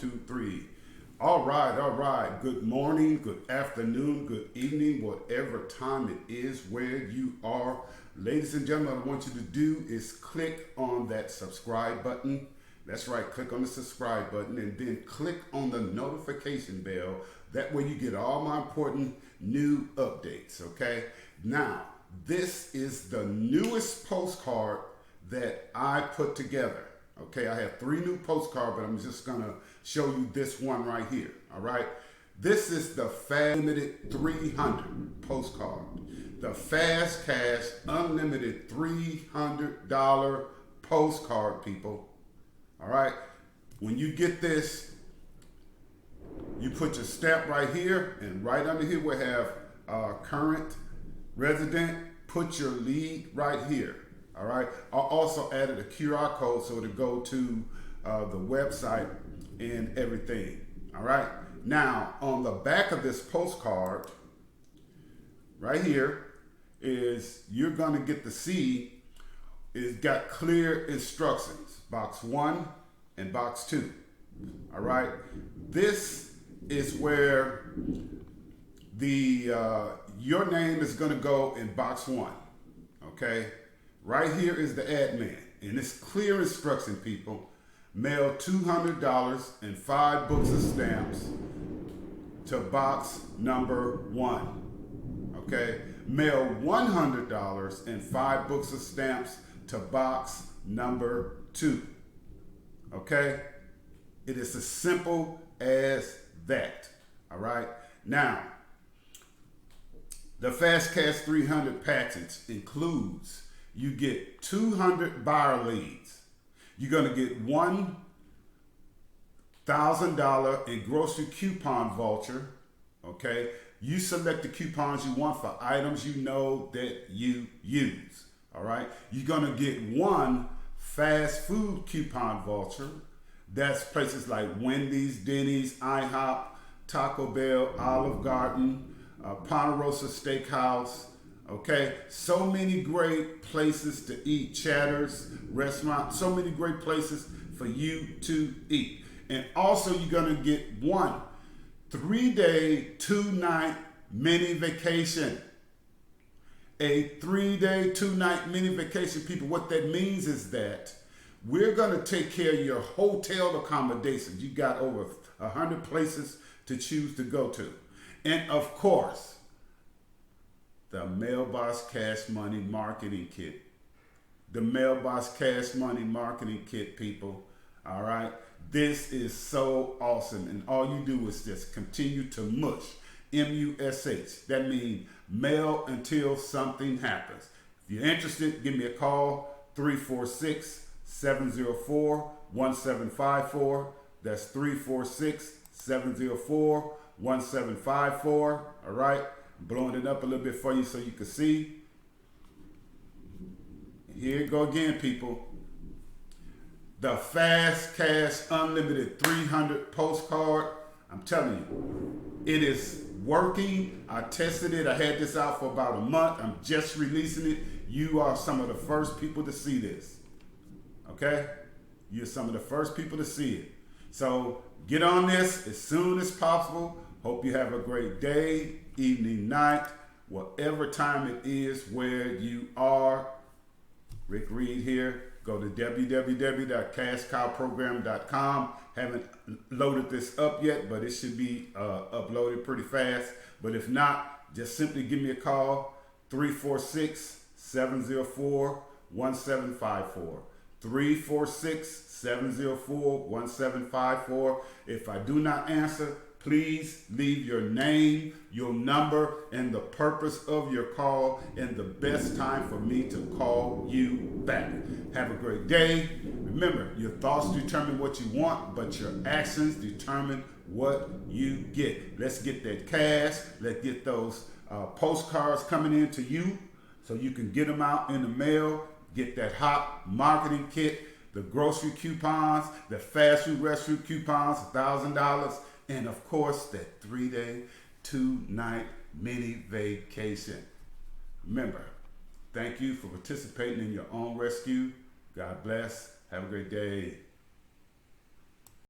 2, 3. All right. Good morning, good afternoon, good evening, whatever time it is where you are. Ladies and gentlemen, what I want you to do is click on that subscribe button. That's right, click on the subscribe button and then click on the notification bell. That way you get all my important new updates, okay? Now, this is the newest postcard that I put together. Okay, I have 3 new postcards, but I'm just gonna show you this one right here, all right? This is the Fast Limited 300 postcard. The Fast Cash Unlimited $300 postcard, people, all right? When you get this, you put your stamp right here, and right under here we have current resident. Put your lead right here. All right. I also added a QR code so to go to the website and everything. All right. Now on the back of this postcard, right here, is you're going to get to see it's got clear instructions. Box 1 and box 2. All right. This is where the your name is going to go in box 1. Okay. Right here is the admin, and it's clear instruction, people. Mail $200 and 5 books of stamps to box number 1. Okay, mail $100 and 5 books of stamps to box number 2. Okay, it is as simple as that. All right, now the Fast Cash 300 package includes, you get 200 buyer leads. You're going to get $1,000 in grocery coupon voucher. Okay. You select the coupons you want for items you know that you use. All right. You're going to get 1 fast food coupon voucher. That's places like Wendy's, Denny's, IHOP, Taco Bell, Olive Garden, Ponderosa Steakhouse. Okay, so many great places to eat. Cheddar's restaurant, so many great places for you to eat. And also you're gonna get 1 3-day, 2-night mini vacation. A 3-day, 2-night mini vacation, people. What that means is that we're gonna take care of your hotel accommodations. You got over 100 places to choose to go to. And of course, the MAILBOX Cash Money Marketing Kit. The MAILBOX Cash Money Marketing Kit, people. All right. This is so awesome. And all you do is just continue to mush. M-U-S-H. That means mail until something happens. If you're interested, give me a call. 346-704-1754. That's 346-704-1754. All right. Blowing it up a little bit for you so you can see. Here you go again, people. The Fast Cash Unlimited 300 postcard. I'm telling you, it is working. I tested it. I had this out for about a month. I'm just releasing it. You are some of the first people to see this. Okay? You're some of the first people to see it. So get on this as soon as possible. Hope you have a great day, evening, night, whatever time it is where you are. Rick Reed here. Go to www.cashcowprogram.com. Haven't loaded this up yet, but it should be uploaded pretty fast. But if not, just simply give me a call, 346-704-1754. 346-704-1754. If I do not answer, please leave your name, your number, and the purpose of your call, and the best time for me to call you back. Have a great day. Remember, your thoughts determine what you want, but your actions determine what you get. Let's get that cash. Let's get those postcards coming in to you so you can get them out in the mail. Get that hot marketing kit, the grocery coupons, the fast food restaurant coupons, $1,000. And of course, that 3-day, 2-night mini vacation. Remember, thank you for participating in your own rescue. God bless. Have a great day.